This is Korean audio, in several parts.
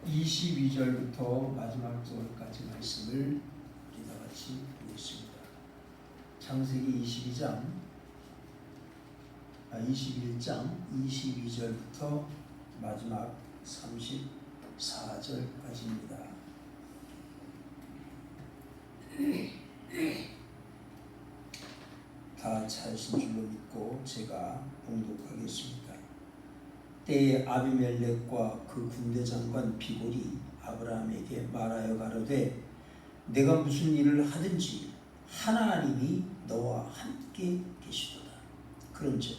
22절부터 마지막 절까지 말씀을 우리가 같이 보겠습니다. 창세기 21장 22절부터 마지막 34절까지입니다. 다 찾으신 줄로 믿고 제가 봉독하겠습니다. 때에 아비멜렉과 그 군대 장관 비골이 아브라함에게 말하여 가로되 내가 무슨 일을 하든지 하나님이 너와 함께 계시도다. 그런즉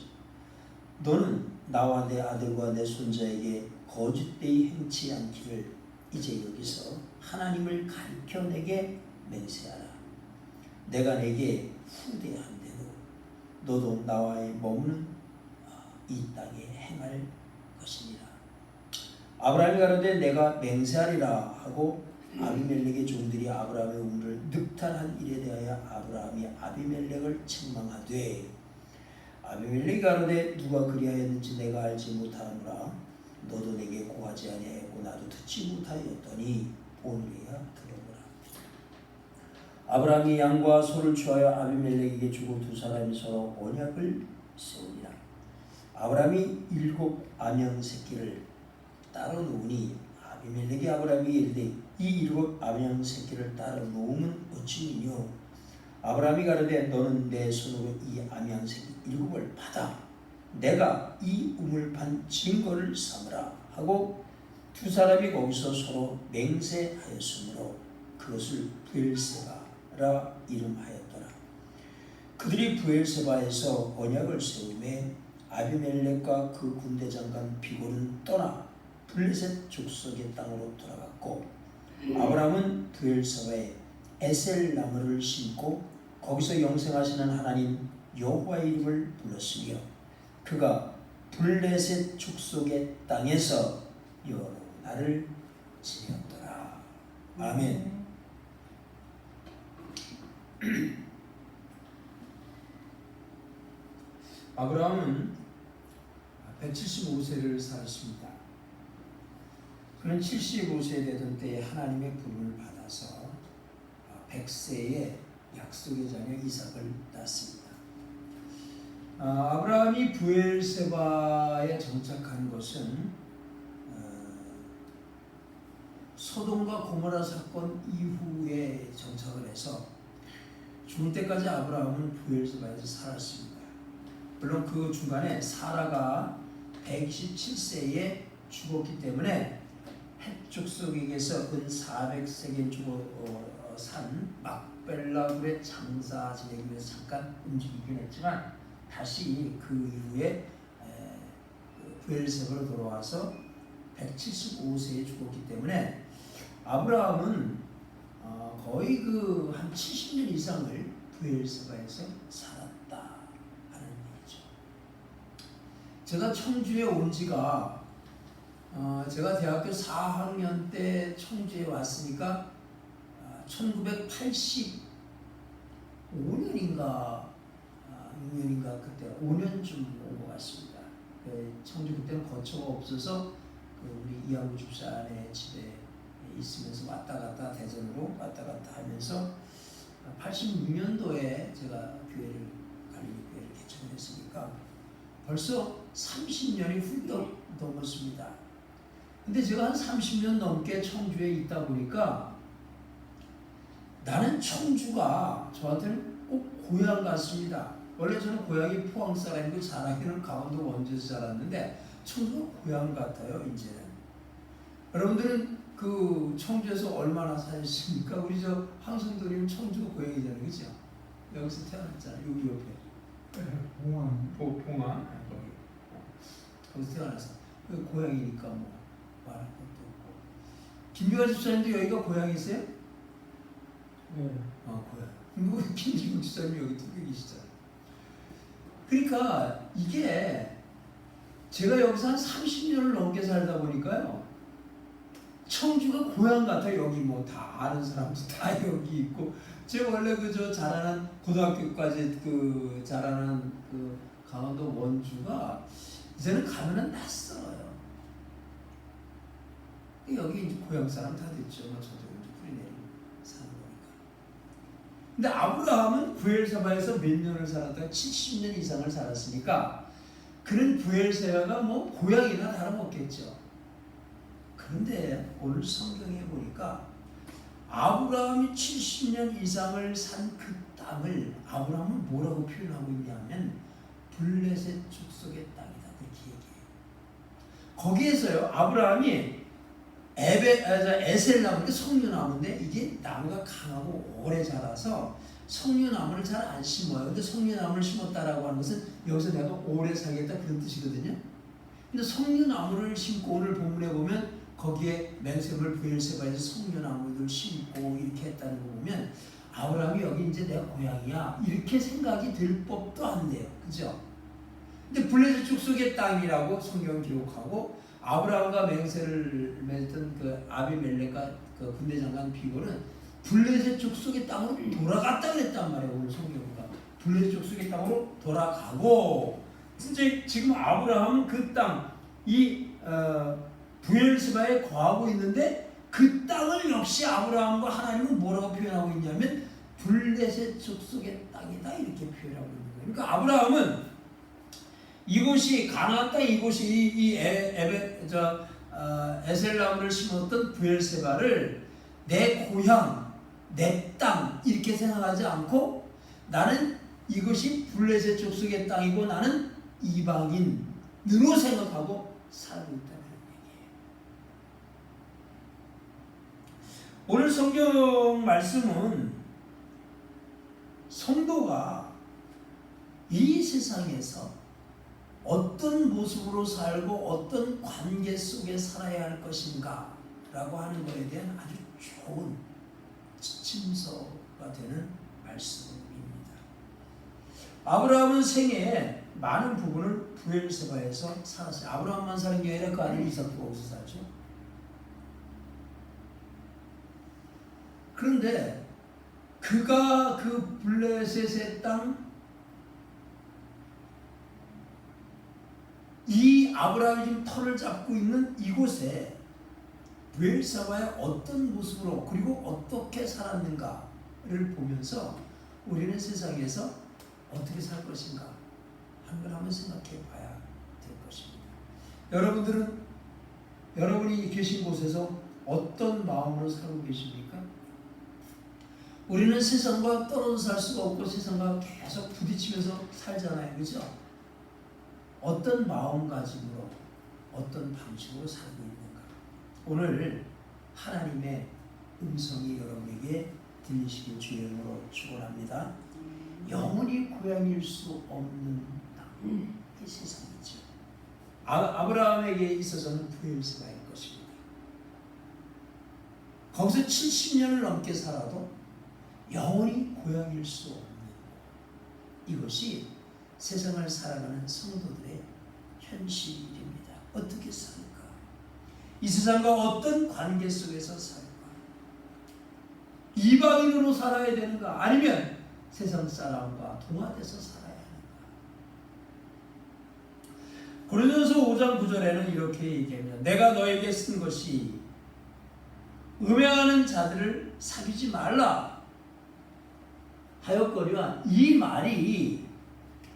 너는 나와 내 아들과 내 손자에게 거짓되이 행치 않기를 이제 여기서 하나님을 가르쳐 내게 맹세하라. 내가 내게 후대한 대로 너도 나와의 머무는 이 땅에 행할 것이니라. 아브라함이 가로되 내가 맹세하리라 하고 아비멜렉의 종들이 아브라함의 우물을 늑탈한 일에 대하여 아브라함이 아비멜렉을 책망하되 아비멜렉이 가로되 누가 그리하였는지 내가 알지 못하노라. 너도 내게 고하지 아니하였고 나도 듣지 못하였더니 오늘이야 들어보라. 아브라함이 양과 소를 취하여 아비멜렉에게 주고 두 사람이 서로 언약을 세우니라. 아브라함이 7 암양 새끼를 따로 놓으니 아비멜렉이 아브라함에게 이르되 이 7 암양 새끼를 따로 놓으면 어찌니요. 아브라함이 가로되 너는 내 손으로 이 암양 새끼 7을 받아 내가 이 우물판 증거를 삼으라 하고 두 사람이 거기서 서로 맹세하였으므로 그것을 브엘세바라 이름하였더라. 그들이 브엘세바에서 언약을 세우매 아비멜렉과 그 군대 장관 비골은 떠나 블레셋 족속의 땅으로 돌아갔고 아브라함은 브엘세바에 에셀 나무를 심고 거기서 영생하시는 하나님 여호와의 이름을 불렀으며 그가 블레셋 족속의 땅에서 여러 날을 지냈더라. 아멘. 아브라함은 175세를 살았습니다. 그는 75세 되던 때에 하나님의 부름을 받아서 100세에 약속의 자녀 이삭을 낳았습니다. 아브라함이 브엘세바에 정착한 것은 소돔과 고모라 사건 이후에 정착을 해서 죽을 때까지 아브라함은 브엘세바에서 살았습니다. 물론 그 중간에 사라가 127세에 죽었기 때문에 헷 족속에게서 은 400세계 주고 산 막벨라굴의 장사 지내기 위해서 잠깐 움직이긴 했지만 다시 그 이후에 브엘세바로 돌아와서 175세에 죽었기 때문에 아브라함은 거의 그 한 70년 이상을 브엘세바에서 살았다 하는 얘기죠. 제가 청주에 온 지가 제가 대학교 4학년 때 청주에 왔으니까 1985년인가 6년인가 그때 5년쯤 온 것 같습니다. 청주 그때는 거처가 없어서 우리 이하구 집사의 집에 있으면서 왔다 갔다 대전으로 왔다 갔다 하면서 86년도에 제가 갈릴리 교회를 개척을 했으니까 벌써 30년이 훌쩍 넘었습니다. 근데 제가 한 30년 넘게 청주에 있다 보니까 나는 청주가 저한테는 꼭 고향 같습니다. 원래 저는 고향이 포항 사람이고 자라기는 강원도 원주에서 자랐는데 청주가 고향 같아요. 이제는 여러분들은 그 청주에서 얼마나 사셨습니까? 우리 저 황선도님 청주가 고향이잖아요, 그죠? 여기서 태어났잖아요. 여기 옆에 봉화 거기서 태어나서 고향이니까 뭐 말할 것도 없고. 김비화 집사님도 여기가 고향이세요? 네. 고향. 그리고 김지국 집사님 여기 두개 계시잖아요. 그러니까 이게 제가 여기서 한 30년을 넘게 살다 보니까요. 청주가 고향 같아요. 여기 뭐 다 아는 사람도 다 여기 있고. 제가 원래 그저 자라난 고등학교까지 그 자라난 그 강원도 원주가 이제는 가면은 낯설어요. 여기 이제 고향 사람 다 됐죠. 저도 이제 뿌리내리고 사는 거니까. 근데 아브라함은 부엘세바에서 몇 년을 살았다가 70년 이상을 살았으니까 그런 부엘세바가 뭐 고향이나 다름없겠죠. 그런데 오늘 성경에 보니까 아브라함이 70년 이상을 산 그 땅을 아브라함은 뭐라고 표현하고 있냐면 블레셋 족속의 땅이다 그렇게 얘기해요. 거기에서요 아브라함이 에셀나무, 석류나무인데 이게 나무가 강하고 오래 자라서 석류나무를 잘 안 심어요. 근데 석류나무를 심었다라고 하는 것은 여기서 내가 오래 살겠다 그런 뜻이거든요. 근데 석류나무를 심고 오늘 본문에 보면 거기에 맹세물 부엘세바에서 석류나무를 심고 이렇게 했다는 거 보면 아브라함이 여기 이제 내 고향이야 이렇게 생각이 들 법도 한데요. 그죠? 근데 블레셋 족속의 땅이라고 성경을 기록하고 아브라함과 맹세를 맺던 그 아비멜렉과 그 군대장관 비고는 블레셋 족속의 땅으로 돌아갔다 그랬단 말이에요. 오늘 성경과 블레셋 족속의 땅으로 돌아가고 이제 지금 아브라함은 그 땅 부엘세바에 거하고 있는데 그 땅을 역시 아브라함과 하나님은 뭐라고 표현하고 있냐면 블레셋 족속의 땅이다 이렇게 표현하고 있는 거예요. 그러니까 아브라함은 이곳이 가나안 땅 이곳이 에셀나무를 심었던 부엘세바를 내 고향 내 땅 이렇게 생각하지 않고 나는 이것이 블레셋 족속의 땅이고 나는 이방인으로 생각하고 살고 있다. 오늘 성경 말씀은 성도가 이 세상에서 어떤 모습으로 살고 어떤 관계 속에 살아야 할 것인가 라고 하는 것에 대한 아주 좋은 지침서가 되는 말씀입니다. 아브라함은 생애에 많은 부분을 부엘세바에서 살았어요. 아브라함만 사는 게 아니라 그 아들 이삭도 거기서 살죠. 그런데 그가 그 블레셋의 땅 이 아브라함이 지금 터를 잡고 있는 이곳에 부엘세바의 어떤 모습으로 그리고 어떻게 살았는가를 보면서 우리는 세상에서 어떻게 살 것인가 하는 걸 한번 생각해 봐야 될 것입니다. 여러분이 계신 곳에서 어떤 마음으로 살고 계십니까? 우리는 세상과 떨어져 살 수가 없고 세상과 계속 부딪히면서 살잖아요. 그죠? 어떤 마음가짐으로 어떤 방식으로 살고 있는가. 오늘 하나님의 음성이 여러분에게 들리시길 주의 이름으로 축원합니다. 영원히 고향일 수 없는 땅, 이 세상이죠. 아브라함에게 있어서는 부엘세바일 것입니다. 거기서 70년을 넘게 살아도 영원히 고향일 수 없는 이것이 세상을 살아가는 성도들의 현실입니다. 어떻게 살까? 이 세상과 어떤 관계 속에서 살까? 이방인으로 살아야 되는가? 아니면 세상 사람과 동화돼서 살아야 하는가? 고린도서 5장 9절에는 이렇게 얘기합니다. 내가 너에게 쓴 것이 음행하는 자들을 사귀지 말라 하였거니와 이 말이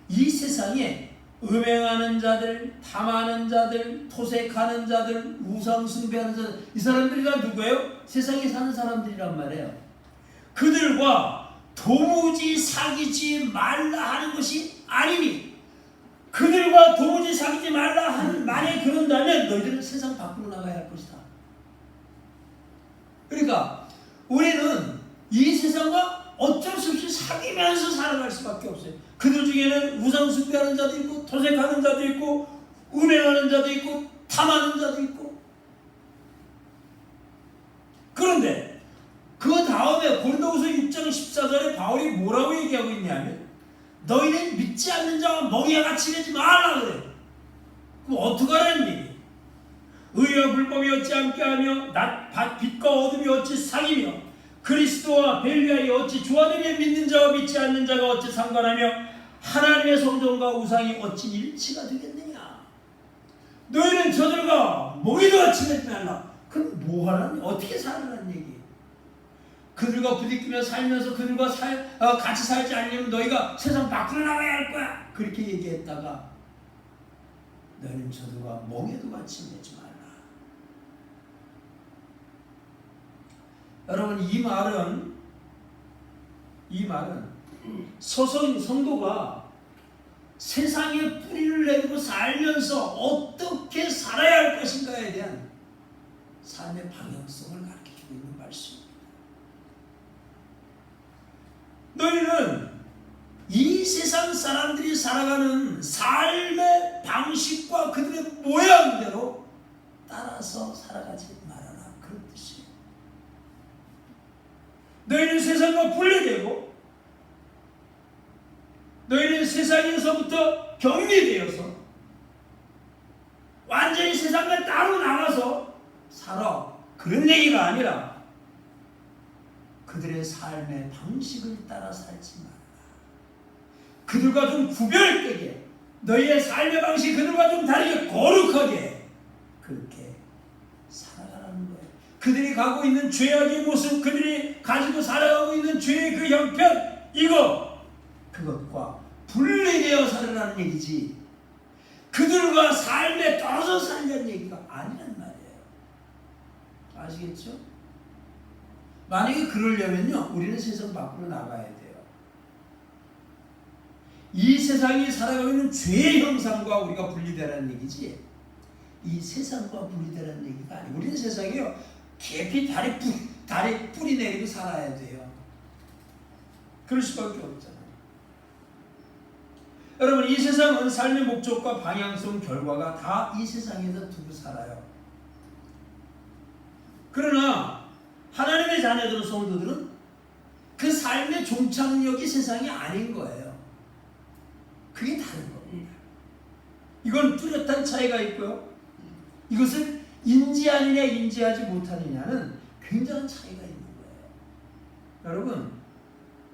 이 세상에 음행하는 자들, 탐하는 자들, 토색하는 자들, 우상 숭배하는 자들 이 사람들이 다 누구예요? 세상에 사는 사람들이란 말이에요. 그들과 도무지 사귀지 말라 하는 것이 아니니 그들과 도무지 사귀지 말라 하는 만에 그런다면 너희들은 세상 밖으로 나가야 할 것이다. 그러니까 우리는 이 세상과 어쩔 수 없이 사귀면서 살아갈 수밖에 없어요. 그들 중에는 우상 숭배하는 자도 있고 토색하는 자도 있고 음행하는 자도 있고 탐하는 자도 있고. 그런데 그 다음에 고린도후서 6장 14절에 바울이 뭐라고 얘기하고 있냐면 너희는 믿지 않는 자와 멍에와 같이 되지 말라 그래. 그럼 어떡하라는 얘기? 의와 불법이 어찌 함께하며 빛과 어둠이 어찌 사귀며 그리스도와 벨리알이 어찌 조화되며 믿는 자와 믿지 않는 자가 어찌 상관하며 하나님의 성전과 우상이 어찌 일치가 되겠느냐. 너희는 저들과 멍에도 같이 되지 말라. 그럼 뭐하라는, 어떻게 살라는 얘기예요. 그들과 부딪히며 살면서 그들과 같이 살지 않으면 너희가 세상 밖으로 나가야 할 거야. 그렇게 얘기했다가 너희는 저들과 멍에도 같이 내지 말라. 여러분, 이 말은 성도가 세상에 뿌리를 내리고 살면서 어떻게 살아야 할 것인가에 대한 삶의 방향성을 가르쳐주고 있는 말씀입니다. 너희는 이 세상 사람들이 살아가는 삶의 방식과 그들의 모양대로 따라서 살아가지 말아라, 그런 뜻이에요. 너희는 세상과 분리되고 너희는 세상에서부터 격리되어서 완전히 세상과 따로 나가서 살아, 그런 얘기가 아니라 그들의 삶의 방식을 따라 살지 말아라. 그들과 좀 구별되게, 너희의 삶의 방식이 그들과 좀 다르게 거룩하게 그렇게 살아가라는 거예요. 그들이 가고 있는 죄악의 모습, 그들이 가지고 살아가고 있는 죄의 그 형편, 그것과 분리되어 살아라는 얘기지, 그들과 삶에 떨어져 살려는 얘기가 아니란 말이에요. 아시겠죠? 만약에 그러려면요, 우리는 세상 밖으로 나가야 돼요. 이 세상이 살아가고 있는 죄의 형상과 우리가 분리되라는 얘기지, 이 세상과 분리되라는 얘기가 아니에요. 우리는 세상이요, 깊이 다리 뿌리 내리고 살아야 돼요. 그럴 수밖에 없잖아요. 여러분, 이 세상은 삶의 목적과 방향성, 결과가 다 이 세상에서 두고 살아요. 그러나 하나님의 자녀들은, 성도들은 그 삶의 종착역이 세상이 아닌 거예요. 그게 다른 겁니다. 이건 뚜렷한 차이가 있고요, 이것을 인지하느냐 인지하지 못하느냐는 굉장한 차이가 있는 거예요. 여러분,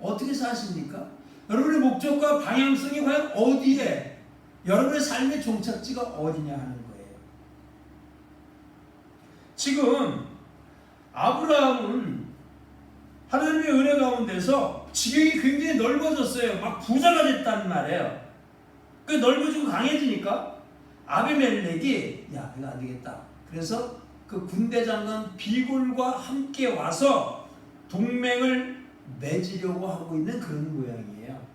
어떻게 사십니까? 여러분의 목적과 방향성이 과연 어디에, 여러분의 삶의 종착지가 어디냐 하는 거예요. 지금 아브라함은 하나님의 은혜 가운데서 지경이 굉장히 넓어졌어요. 막 부자가 됐단 말이에요. 그 넓어지고 강해지니까 아비멜렉이, 야, 이거 안 되겠다. 그래서 그 군대 장관 비골과 함께 와서 동맹을 맺으려고 하고 있는 그런 모양이에요.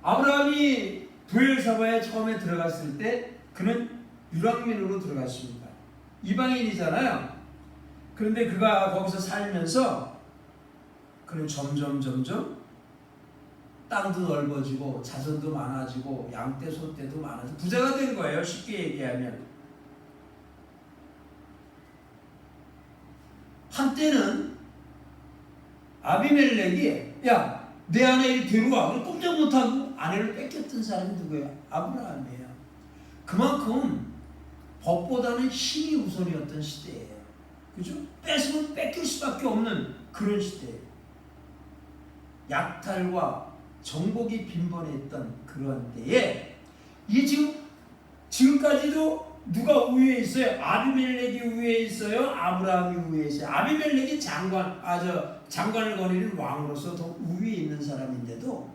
아브라함이 브엘사바에 처음에 들어갔을 때 그는 유랑민으로 들어갔습니다. 이방인이잖아요. 그런데 그가 거기서 살면서 그는 점점 땅도 넓어지고 자손도 많아지고 양떼 소떼도 많아지고 부자가 된 거예요. 쉽게 얘기하면. 한때는 아비멜렉이, 야, 내 아내를 데려와, 꼼짝 못하고 아내를 뺏겼던 사람이 누구예요? 아브라함이에요. 그만큼 법보다는 힘이 우선이었던 시대예요. 그죠? 뺏으면 뺏길 수밖에 없는 그런 시대예요. 약탈과 정복이 빈번했던 그런 때에, 이게 지금까지도 누가 우위에 있어요? 아비멜렉이 우위에 있어요? 아브라함이 우위에 있어요? 아비멜렉이 장관을 거느리는 왕으로서 더 우위에 있는 사람인데도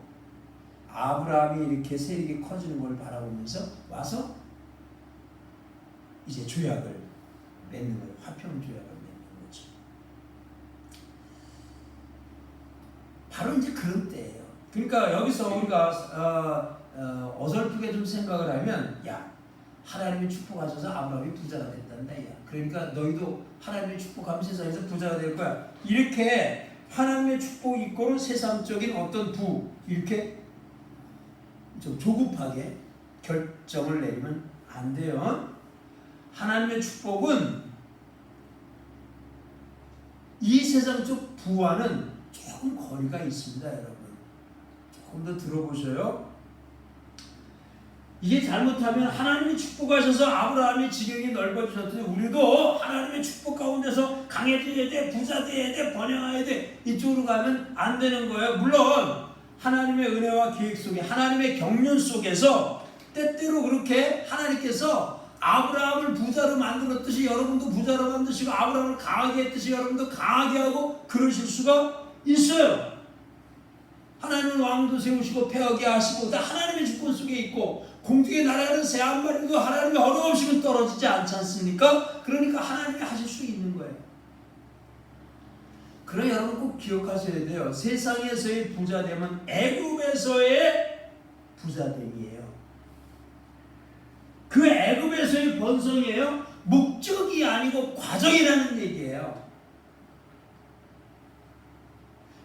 아브라함이 이렇게 세력이 커지는 걸 바라보면서 와서 이제 조약을 맺는 거예요. 화평 조약을 맺는 거죠. 바로 이제 그런 때예요. 그러니까 여기서 우리가 어설프게 좀 생각을 하면, 야, 하나님이 축복하셔서 아브라함이 부자가 됐단다. 야, 그러니까 너희도 하나님의 축복하면 세상에서 부자가 될 거야. 이렇게 하나님의 축복이 있고는 세상적인 어떤 이렇게 좀 조급하게 결정을 내리면 안 돼요. 하나님의 축복은 이 세상적 부와는 조금 거리가 있습니다, 여러분. 조금 더 들어보셔요. 이게 잘못하면 하나님이 축복하셔서 아브라함의 지경이 넓어지셨더니 우리도 하나님의 축복 가운데서 강해져야 돼, 부자 돼야 돼, 번영해야 돼, 이쪽으로 가면 안 되는 거예요. 물론 하나님의 은혜와 계획 속에, 하나님의 경륜 속에서 때때로 그렇게 하나님께서 아브라함을 부자로 만들었듯이 여러분도 부자로 만드시고 아브라함을 강하게 했듯이 여러분도 강하게 하고 그러실 수가 있어요. 하나님은 왕도 세우시고 패하게 하시고 다 하나님의 주권 속에 있고 공중의 나라는 새 한 마리도 하나님의 허락 없이는 떨어지지 않지 않습니까? 그러니까 하나님이 하실 수 있는 거예요. 그러나 여러분 꼭 기억하셔야 돼요. 세상에서의 부자됨은 애굽에서의 부자됨이에요. 그 애굽에서의 번성이에요. 목적이 아니고 과정이라는 얘기예요.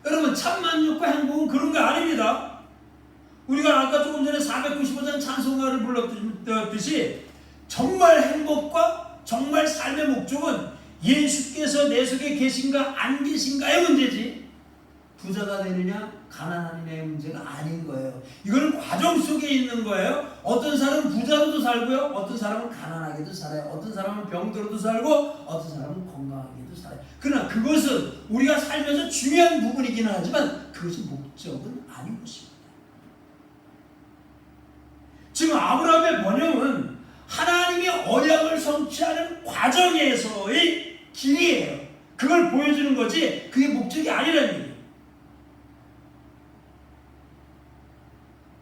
여러분 참만족과 행복은 그런 거 아닙니다. 우리가 아까 조금 전에 495장 찬송가를 불렀듯이 정말 행복과 정말 삶의 목적은 예수께서 내 속에 계신가 안 계신가의 문제지 부자가 되느냐 가난하느냐의 문제가 아닌 거예요. 이거는 과정 속에 있는 거예요. 어떤 사람은 부자로도 살고요. 어떤 사람은 가난하게도 살아요. 어떤 사람은 병들어도 살고 어떤 사람은 건강하게도 살아요. 그러나 그것은 우리가 살면서 중요한 부분이기는 하지만 그것이 목적은 아닌 것입니다. 지금 아브라함의 번영은 하나님이 언약을 성취하는 과정에서의 길이에요. 그걸 보여주는 거지 그게 목적이 아니라는 얘기예요.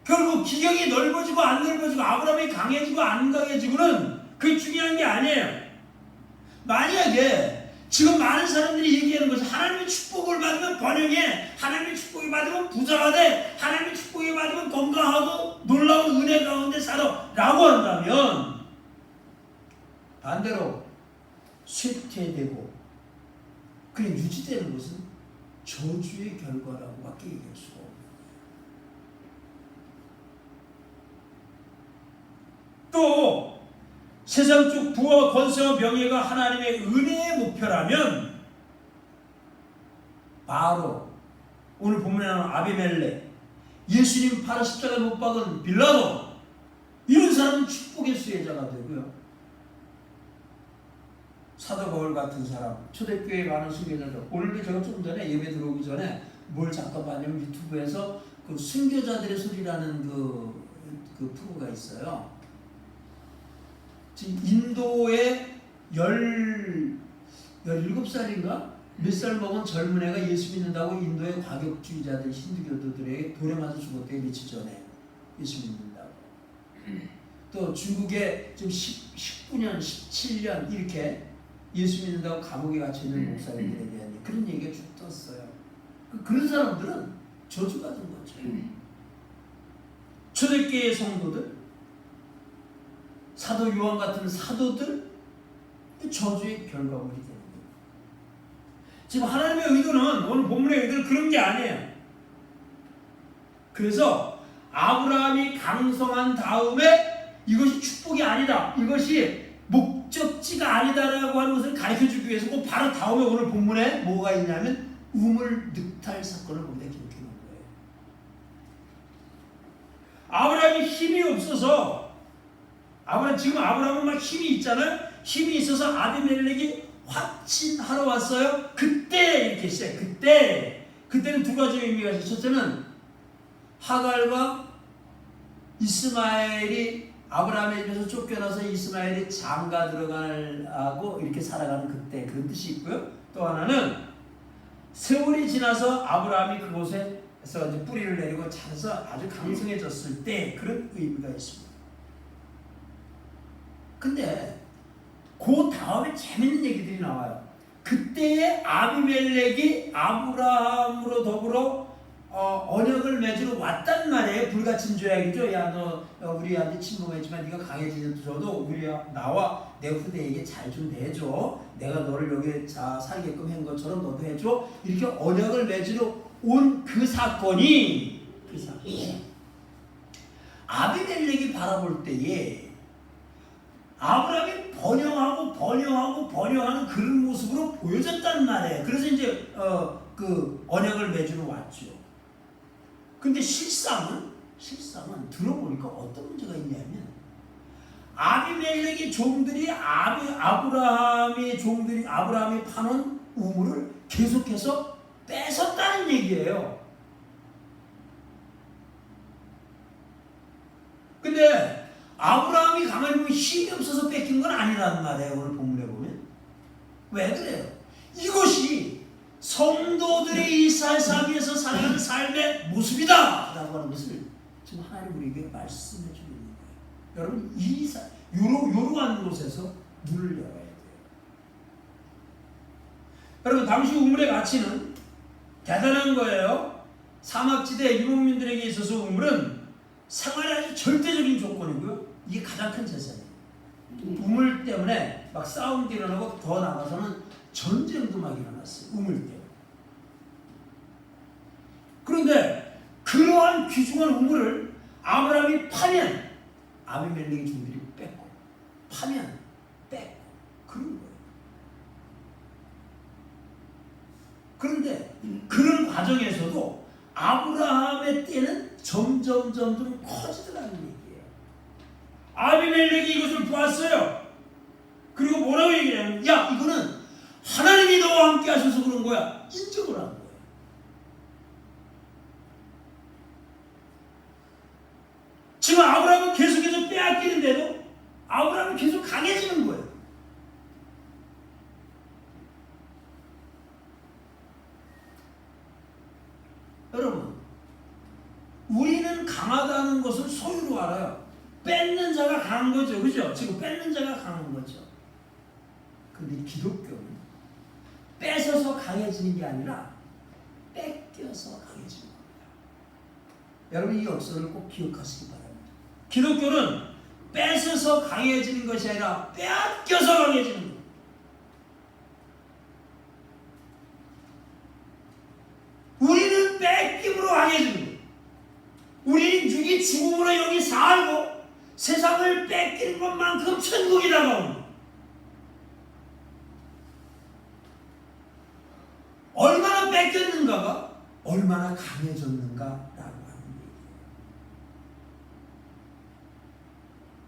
결국 기경이 넓어지고 안 넓어지고 아브라함이 강해지고 안 강해지고는 그게 중요한 게 아니에요. 만약에 지금 많은 사람들이 얘기하는 것은 하나님의 축복을 받으면 번영해, 하나님의 축복을 받으면 부자가 돼, 하나님의 축복을 받으면 건강하고 놀라운 은혜 가운데 살아 라고 한다면 반대로 쇠퇴되고 그게 유지되는 것은 저주의 결과라고밖에 얘기할 수가 없어요. 또 세상적 부와 권세와 명예가 하나님의 은혜의 목표라면 바로 오늘 본문에 나오는 아비멜렉, 예수님 팔아 십자가에 못 박은 빌라도 이런 사람은 축복의 수혜자가 되고요. 사도 바울 같은 사람, 초대교회에 많은 순교자들. 오늘도 제가 조금 전에 예배 들어오기 전에 뭘 잠깐 봤냐면 유튜브에서 그 순교자들의 소리라는 그 프로가 있어요. 지금 인도의 17살인가? 몇 살 먹은 젊은 애가 예수 믿는다고 인도의 과격주의자들, 힌두교도들에게 돌에 맞아 죽었대요. 며칠 전에. 예수 믿는다고. 또 중국에 좀 19년, 17년 이렇게 예수 믿는다고 감옥에 갇혀있는 목사님들에 대한 그런 얘기가 쭉 떴어요. 그런 사람들은 저주받은 거죠. 초대교회 성도들, 사도 요한 같은 사도들 저주의 결과물이 되는 거예요. 지금 하나님의 의도는 오늘 본문의 의도는 그런 게 아니에요. 그래서 아브라함이 강성한 다음에 이것이 축복이 아니다, 이것이 목적지가 아니다라고 하는 것을 가르쳐주기 위해서 꼭 바로 다음에 오늘 본문에 뭐가 있냐면 우물 늑탈 사건을 거기다 기록해 놓은 거예요. 아브라함이 힘이 없어서 지금 아브라함은 막 힘이 있잖아요. 힘이 있어서 아비멜렉이 확진하러 왔어요. 그때 이렇게 시작. 그때는 두 가지 의미가 있어요. 첫째는 하갈과 이스마엘이 아브라함의 집에서 쫓겨나서 이스마엘이 장가 들어가고 이렇게 살아가는 그때 그런 뜻이 있고요. 또 하나는 세월이 지나서 아브라함이 그곳에서 이제 뿌리를 내리고 자라서 아주 강성해졌을 때 그런 의미가 있습니다. 근데 그 다음에 재밌는 얘기들이 나와요. 그때의 아비멜렉이 아브라함으로 더불어 언약을 맺으러 왔단 말이에요. 불같은 조약이죠. 야, 너 우리한테 침범했지만 네가 강해지더라도 나와 내 후대에게 잘 좀 해줘. 내가 너를 여기 살게끔 한 것처럼 너도 해줘. 이렇게 언약을 맺으러 온 그 사건이 아비멜렉이 바라볼 때에 아브라함이 번영하는 그런 모습으로 보여졌단 말이에요. 그래서 이제 그 언약을 맺으러 왔죠. 근데 실상은 들어보니까 어떤 문제가 있냐면 아비멜렉의 종들이 아브라함이 파놓은 우물을 계속해서 뺏었다는 얘기예요. 근데 아브라함 아브라함이 가만히 보면 힘이 없어서 뺏긴 건 아니라는 말이에요. 오늘 본문에 보면. 왜 그래요? 이것이 성도들이 이 세상에서 살아가는 삶의 모습이다 라고 하는 것을 지금 하나님 우리에게 말씀해 주고 있는 거예요. 여러분 이러한 곳에서 눈을 열어야 돼요. 여러분 당시 우물의 가치는 대단한 거예요. 사막지대 유목민들에게 있어서 우물은 생활의 아주 절대적인 조건이고요. 이게 가장 큰 재산이에요. 우물 때문에 막 싸움도 일어나고 더 나가서는 전쟁도 막 일어났어요. 우물 때문에. 그런데 그러한 귀중한 우물을 아브라함이 파면 아비멜렉의 종들이 뺏고 파면 뺏고 그런 거예요. 그런데 그런 과정에서도 아브라함의 때는 점점 커지더라는 얘기예요. 아비멜렉이 이것을 보았어요. 그리고 뭐라고 얘기해요? 야, 이거는 하나님이 너와 함께 하셔서 그런 거야. 인정을 한 거예요. 지금 아브라함은 계속해서 빼앗기는데도 아브라함은 계속 강해지는 거예요. 여러분, 우리는 강하다는 것을 소유로 알아요. 뺏는 자가 강한 거죠. 그죠? 지금 뺏는 자가 강한 거죠. 근데 기독교는 뺏어서 강해지는 게 아니라 뺏겨서 강해지는 겁니다. 여러분 이 역사를 꼭 기억하시기 바랍니다. 기독교는 뺏어서 강해지는 것이 아니라 빼앗겨서 강해지는 겁니다. 우리는 뺏김으로 강해지는 거예요. 우리는 육이 죽음으로 여기 살고 세상을 뺏기는 것만큼 천국이 다가옵니다. 얼마나 뺏겼는가가 얼마나 강해졌는가라고 하는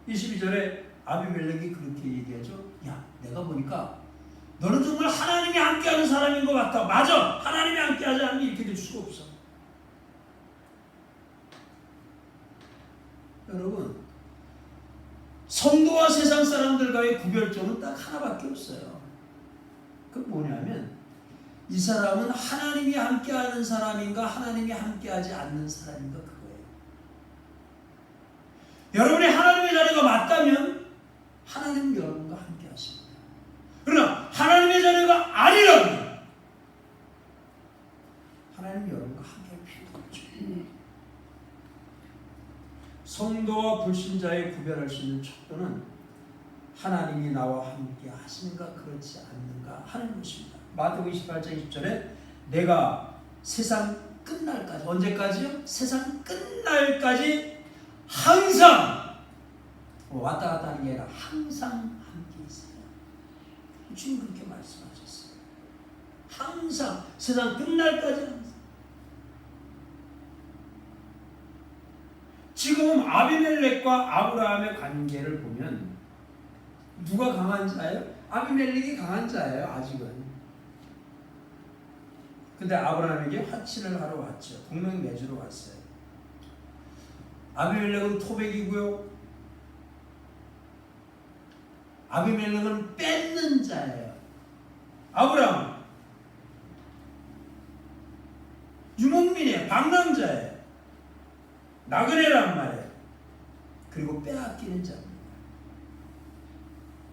얘기예요. 22절에 아비멜렉이 그렇게 얘기하죠. 야, 내가 보니까 너는 정말 하나님이 함께하는 사람인 것 같아. 맞아. 하나님이 함께하지 않으면 이렇게 될 수가 없어. 여러분, 성도와 세상 사람들과의 구별점은 딱 하나밖에 없어요. 그건 뭐냐면 이 사람은 하나님이 함께하는 사람인가 하나님이 함께하지 않는 사람인가 그거예요. 여러분이 하나님의 자녀가 맞다면 하나님은 여러분과 함께 하십니다. 그러나 하나님의 자녀가 아니라면 하나님은 여러분과 함께 할 필요가 없죠. 성도와 불신자의 구별할 수 있는 척도는 하나님이 나와 함께 하시는가 그렇지 않는가 하는 것입니다. 마태복음 28장 20절에 내가 세상 끝날까지 언제까지요? 세상 끝날까지 항상 왔다 갔다 하는 게 아니라 항상 함께 있어요. 주님 그렇게 말씀하셨어요. 항상 세상 끝날까지 항상. 지금 아비멜렉과 아브라함의 관계를 보면 누가 강한 자예요? 아비멜렉이 강한 자예요. 아직은. 근데 아브라함에게 화친을 하러 왔죠. 동맹 맺으러 왔어요. 아비멜렉은 토백이고요. 아비멜렉은 뺏는 자예요. 아브라함 유목민이에요. 방랑자예요. 나그네란 말이에요. 그리고 빼앗기는 자입니다.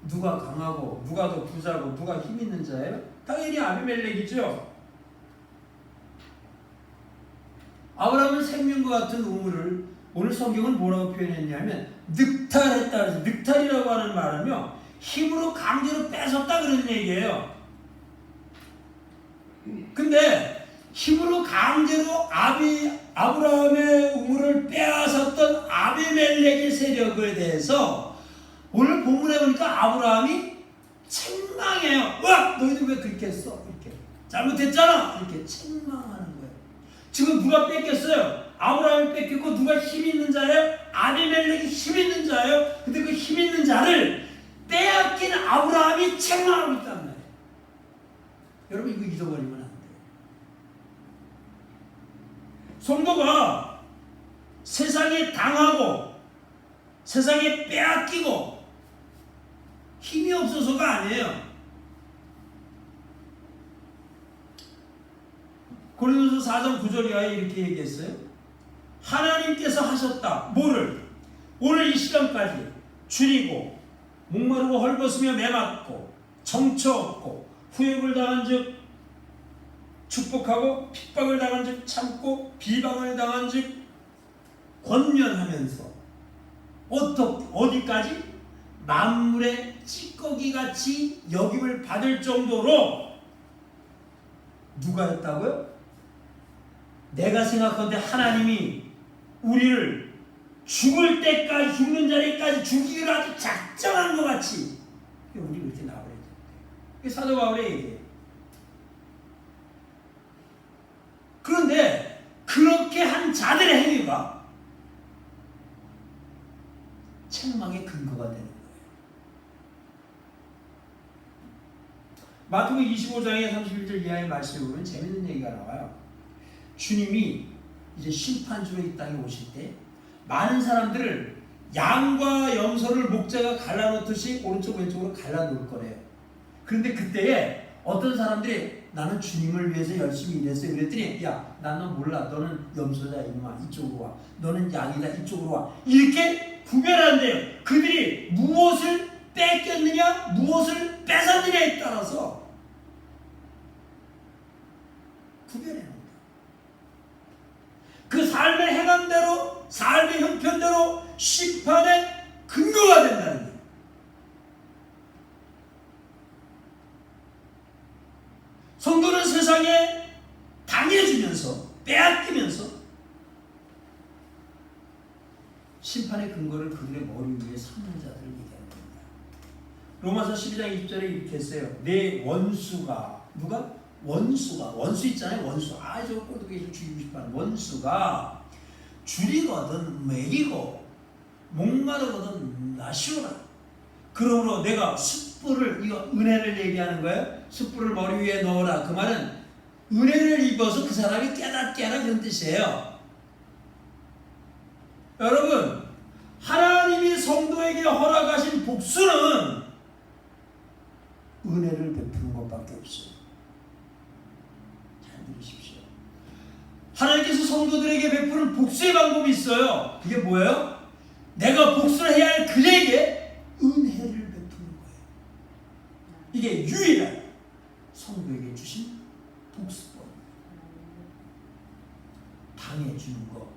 누가 강하고 누가 더 부자고 누가 힘 있는 자예요? 당연히 아비멜렉이죠. 아브라함은 생명과 같은 우물을 오늘 성경은 뭐라고 표현했냐면 늑탈했다 그래서 늑탈이라고 하는 말은요 힘으로 강제로 뺏었다 그런 얘기예요. 근데 힘으로 강제로 아브라함의 우물을 빼앗았던 아비멜렉의 세력에 대해서 오늘 본문에 보니까 아브라함이 책망해요. 와, 너희들 왜 그렇게 했어? 이렇게 잘못했잖아. 이렇게 책망하는 거예요. 지금 누가 뺏겼어요? 아브라함이 뺏겼고 누가 힘 있는 자예요? 아비멜렉이 힘 있는 자예요. 근데 그 힘 있는 자를 빼앗긴 아브라함이 책망하고 있단 말이에요. 여러분 이거 잊어버리면 안 돼요. 성도가 세상에 당하고 세상에 빼앗기고 힘이 없어서가 아니에요. 고린도서 4장 9절 이하에 이렇게 얘기했어요. 하나님께서 하셨다. 뭐를? 오늘 이 시간까지 줄이고 목마르고 헐벗으며 매맞고 정처 없고 후욕을 당한 즉 축복하고 핍박을 당한 즉 참고 비방을 당한 즉 권면하면서 어디까지? 만물의 찌꺼기같이 여김을 받을 정도로 누가 했다고요? 내가 생각하는데 하나님이 우리를 죽을 때까지, 죽는 자리까지 죽이기로 아주 작정한 것 같이 우리를 이렇게 나버려야 돼. 이게 사도 바울의 얘기예요. 그런데 그렇게 한 자들의 행위가 책망의 근거가 되는 거예요. 마태복음 25장의 31절 이하의 말씀에 보면 재밌는 얘기가 나와요. 주님이 이제 심판주로 이 땅에 오실 때 많은 사람들을 양과 염소를 목자가 갈라놓듯이 오른쪽 왼쪽으로 갈라놓을 거래요. 그런데 그때에 어떤 사람들이 나는 주님을 위해서 열심히 일했어요. 그랬더니 야, 난 너 몰라. 너는 염소다 이놈아. 이쪽으로 와. 너는 양이다. 이쪽으로 와. 이렇게 구별한대요. 그들이 무엇을 뺏겼느냐 무엇을 뺏었느냐에 따라서 구별해요. 그 삶의 행함대로 삶의 형편대로 심판의 근거가 된다는 거예요. 성도는 세상에 당해주면서 빼앗기면서 심판의 근거를 그들의 머리 위에 삼는 자들을 얘기하는 겁니다. 로마서 12장 20절에 이렇게 했어요. 내 원수가 누가? 원수 있잖아요. 원수. 저 꼴뚜기를 죽이고 싶어하는 원수가 줄이거든 매이고 목마르거든 나시오라. 그러므로 내가 숯불을, 이거 은혜를 얘기하는 거예요. 숯불을 머리 위에 넣어라. 그 말은 은혜를 입어서 그 사람이 깨닫게 하라 그런 뜻이에요. 여러분, 하나님이 성도에게 허락하신 복수는 은혜를 베푸는 것밖에 없어요. 잘 들으십시오. 하나님께서 성도들에게 베푸는 복수의 방법이 있어요. 그게 뭐예요? 내가 복수를 해야 할 그에게 은혜를 베푸는 거예요. 이게 유일한 성도에게 주신 복수법. 당해주는 거,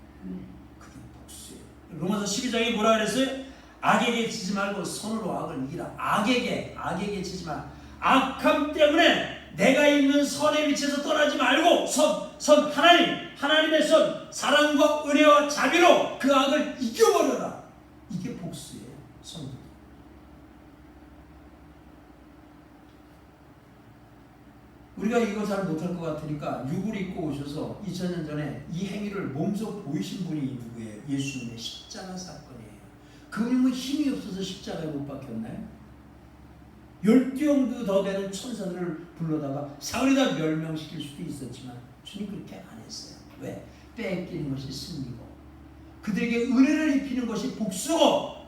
그게 복수예요. 로마서 12장에 뭐라 그랬어요? 악에게 치지 말고 손으로 악을 이기라. 악에게 치지 마. 악함 때문에 내가 있는 선의 위치에서 떠나지 말고 하나님의 선, 사랑과 은혜와 자비로 그 악을 이겨버려라. 이게 복수예요. 성도. 우리가 이거 잘 못할 것 같으니까 육을 입고 오셔서 2000년 전에 이 행위를 몸소 보이신 분이 누구예요? 예수님의 십자가 사건이에요. 그분이 힘이 없어서 십자가에 못 박혔나요? 12형도 더 되는 천사들을 불러다가 사흘이다 멸명시킬 수도 있었지만 주님 그렇게 안 했어요. 왜? 뺏기는 것이 승리고 그들에게 은혜를 입히는 것이 복수고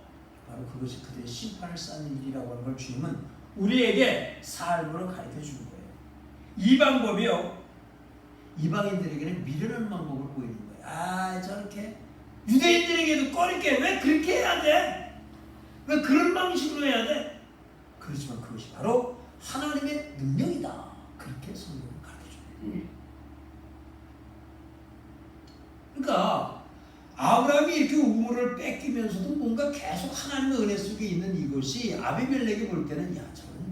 바로 그것이 그들의 심판을 쌓는 일이라고 하는 걸 주님은 우리에게 삶으로 가르쳐 주는 거예요. 이 방법이요, 이방인들에게는 미련한 방법을 보이는 거예요. 저렇게 유대인들에게도 꺼리게 왜 그렇게 해야 돼? 왜 그런 방식으로 해야 돼? 그렇지만 그것이 바로 하나님의 능력이다. 그렇게 성경은 가르쳐줍니다. 그러니까 아브라함이 이렇게 우물을 뺏기면서도 뭔가 계속 하나님의 은혜 속에 있는 이것이 아비멜렉이 볼 때는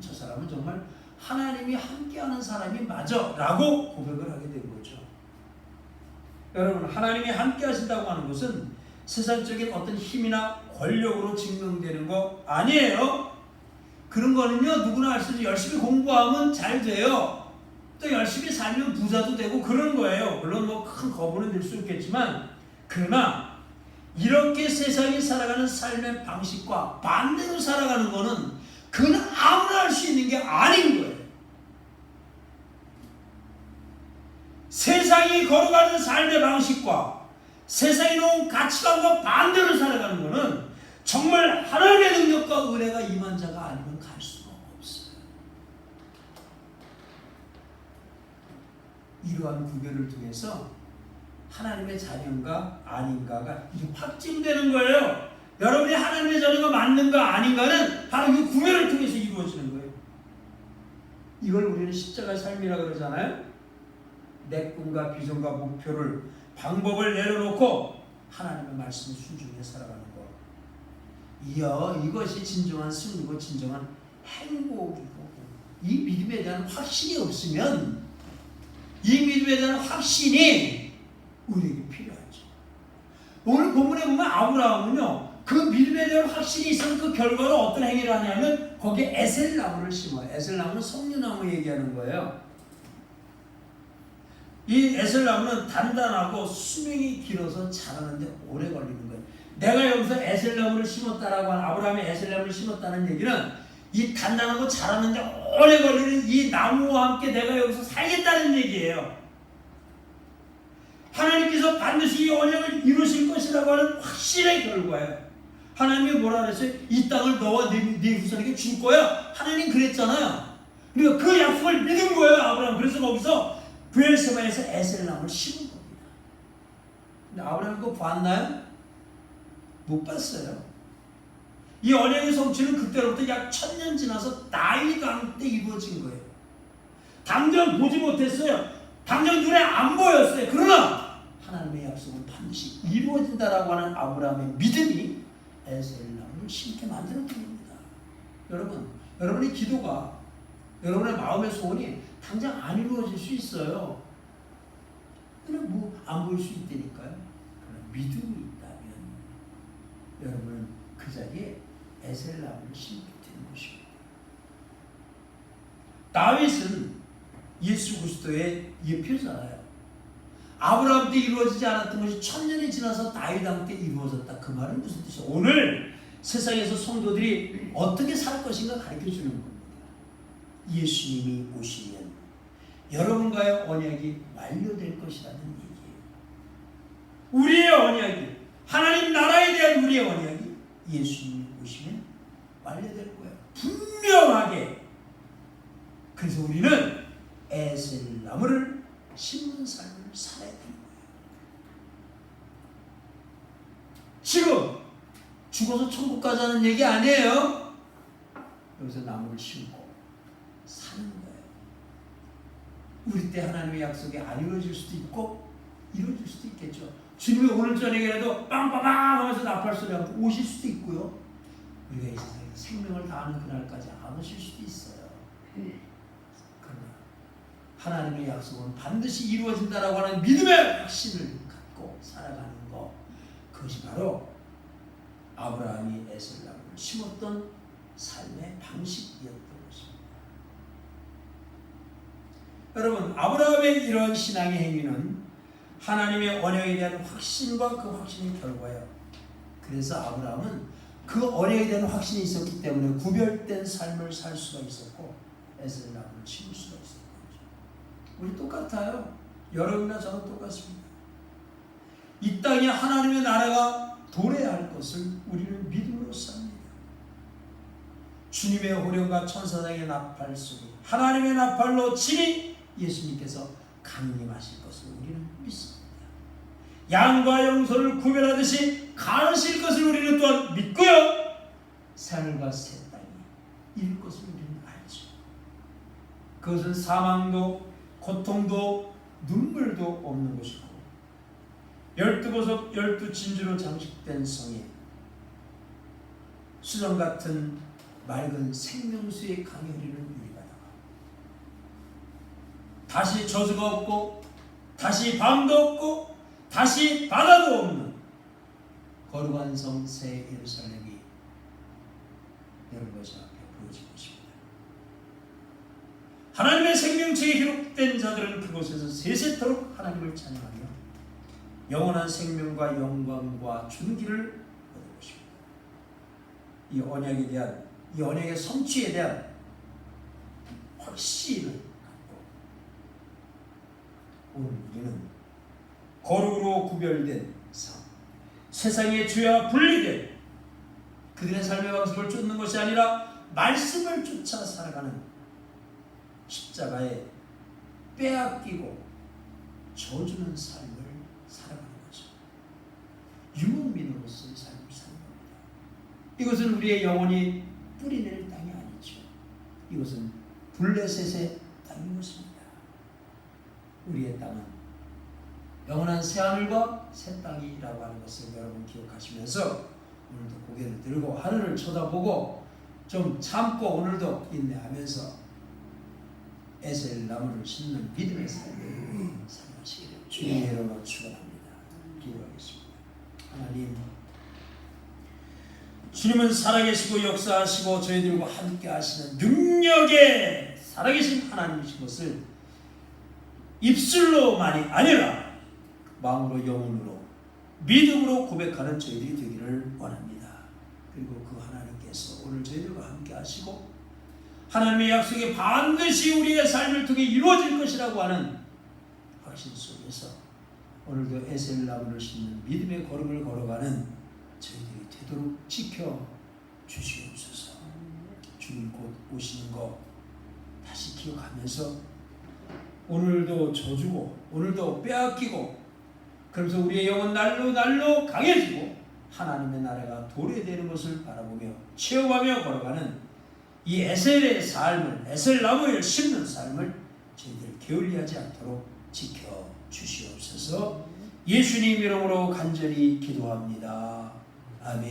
저 사람은 정말 하나님이 함께하는 사람이 맞아 라고 고백을 하게 된 거죠. 여러분, 하나님이 함께 하신다고 하는 것은 세상적인 어떤 힘이나 권력으로 증명되는 거 아니에요. 그런 거는요, 누구나 할 수 있어요. 열심히 공부하면 잘 돼요. 또 열심히 살면 부자도 되고 그런 거예요. 물론 큰 거부는 될 수 있겠지만, 그러나 이렇게 세상이 살아가는 삶의 방식과 반대로 살아가는 거는 그건 아무나 할 수 있는 게 아닌 거예요. 세상이 걸어가는 삶의 방식과 세상이 놓은 가치관과 반대로 살아가는 거는 정말 하나님의 능력과 은혜가 임한 자가 아니면 갈 수가 없어요. 이러한 구별을 통해서 하나님의 자녀인가 아닌가가 이제 확증되는 거예요. 여러분이 하나님의 자녀가 맞는가 아닌가는 바로 이 구별을 통해서 이루어지는 거예요. 이걸 우리는 십자가의 삶이라고 그러잖아요. 내 꿈과 비전과 목표를 방법을 내려놓고 하나님의 말씀에 순종해 살아가는 것. 이것이 진정한 승리고 진정한 행복이고, 이 믿음에 대한 확신이 없으면 이 믿음에 대한 확신이 우리에게 필요하죠. 오늘 본문에 보면 아브라함은요, 그 믿음에 대한 확신이 있으면 그 결과로 어떤 행위를 하냐면 거기에 에셀나무를 심어요. 에셀나무는 석류나무 얘기하는 거예요. 이 에셀나무는 단단하고 수명이 길어서 자라는데 오래 걸리는 거예요. 내가 여기서 에셀나무를 심었다라고 하는, 아브라함이 에셀나무를 심었다는 얘기는 이 단단하고 자라는데 오래 걸리는 이 나무와 함께 내가 여기서 살겠다는 얘기예요. 하나님께서 반드시 이 언약을 이루실 것이라고 하는 확신의 결과예요. 하나님이 뭐라 그랬어요? 이 땅을 너와 네 후손에게 줄 거야. 하나님 그랬잖아요. 그러니까 그 약속을 믿은 거예요, 아브라함. 그래서 거기서 브엘세바에서 에셀나무를 심은 겁니다. 근데 아브라함 그거 봤나요? 못 봤어요. 이 언약의 성취는 그때로부터 약 1000년 지나서 다윗 왕 때 이루어진 거예요. 당장 보지 못했어요. 당장 눈에 안 보였어요. 그러나 하나님의 약속은 반드시 이루어진다라고 하는 아브라함의 믿음이 에셀나무를 심게 만드는 겁니다. 여러분의 기도가, 여러분의 마음의 소원이 당장 안 이루어질 수 있어요. 그냥 뭐 안 보일 수 있다니까요. 그러나 믿음이 있다면 여러분은 그 자리에 에셀나무를 심게 되는 것입니다. 다윗은 예수 그리스도의 예표잖아요. 아브라함 때 이루어지지 않았던 것이 1000년이 지나서 다윗 왕 때 이루어졌다. 그 말은 무슨 뜻이에요? 오늘 세상에서 성도들이 어떻게 살 것인가 가르쳐주는 겁니다. 예수님이 오시면 여러분과의 언약이 완료될 것이라는 얘기예요. 우리의 언약이, 하나님 나라에 대한 우리의 언약이 예수님이 오시면 완료될 거예요. 분명하게. 그래서 우리는 에셀나무를 심는 삶을 살아야 되는 거예요. 지금 죽어서 천국 가자는 얘기 아니에요. 여기서 나무를 심고 사는 거예요. 우리 때 하나님의 약속이 안 이루어질 수도 있고 이루어질 수도 있겠죠. 주님이 오늘 저녁에라도 빵빵빵 하면서 나팔 소리하고 오실 수도 있고요. 우리가 이 세상에 생명을 다하는 그날까지 안 오실 수도 있어요. 그러나 하나님의 약속은 반드시 이루어진다라고 하는 믿음의 확신을 갖고 살아가는 것, 그것이 바로 아브라함이 에셀나무를 심었던 삶의 방식이었던 것입니다. 여러분, 아브라함의 이런 신앙의 행위는 하나님의 언약에 대한 확신과 그 확신의 결과예요. 그래서 아브라함은 그 언약에 대한 확신이 있었기 때문에 구별된 삶을 살 수가 있었고 에셀나무를 심을 수가 있었던 거죠. 우리 똑같아요. 여러분이나 저는 똑같습니다. 이 땅에 하나님의 나라가 도래할 것을 우리는 믿음으로 삽니다. 주님의 호령과 천사장의 나팔 소리, 하나님의 나팔로 친히 예수님께서 강림하실 것을 우리는 믿습니다. 양과 염소를 구별하듯이 가르실 것을 우리는 또한 믿고요. 산과 새 땅이 이룰 것을 우리는 알죠. 그것은 사망도 고통도 눈물도 없는 것이고 12보석 12진주로 장식된 성에 수정 같은 맑은 생명수의 강이 흐르는 유리바다가 다시 저주가 없고 다시 밤도 없고 다시 바다도 없는 거룩한 성 새 예루살렘이 여러분 앞에 보여질 것입니다. 하나님의 생명책에 기록된 자들은 그곳에서 세세토록 하나님을 찬양하며 영원한 생명과 영광과 존귀를 얻을 것입니다. 이 언약에 대한, 이 언약의 성취에 대한 확신을 갖고 오늘 우리는 거룩으로 구별된 삶, 세상의 죄와 분리된 그들의 삶의 방식을 쫓는 것이 아니라 말씀을 쫓아 살아가는 십자가에 빼앗기고 져주는 삶을 살아가는 거죠. 유목민으로서의 삶을 사는 겁니다. 이것은 우리의 영혼이 뿌리낼 땅이 아니죠. 이것은 블레셋의 땅인 것입니다. 우리의 땅은 영원한 새하늘과 새 땅이라고 하는 것을 여러분 기억하시면서 오늘도 고개를 들고 하늘을 쳐다보고 좀 참고 오늘도 인내하면서 에셀 나무를 심는 믿음의 삶을 살아가시기를 주님의 이름으로 축원합니다. 기도하겠습니다. 하나님, 주님은 살아계시고 역사하시고 저희들과 함께 하시는 능력의 살아계신 하나님이신 것을 입술로만이 아니라 마음으로 영혼으로 믿음으로 고백하는 저희들이 되기를 원합니다. 그리고 그 하나님께서 오늘 저희들과 함께 하시고 하나님의 약속이 반드시 우리의 삶을 통해 이루어질 것이라고 하는 확신 속에서 오늘도 에셀 나무를 심는 믿음의 걸음을 걸어가는 저희들이 되도록 지켜 주시옵소서. 주님 곧 오시는 거 다시 기억하면서 오늘도 져주고 오늘도 빼앗기고 그러면서 우리의 영은 날로 강해지고 하나님의 나라가 도래되는 것을 바라보며 체험하며 걸어가는 이 에셀의 삶을, 에셀 나무를 심는 삶을 저희들 게을리하지 않도록 지켜 주시옵소서. 예수님 이름으로 간절히 기도합니다. 아멘.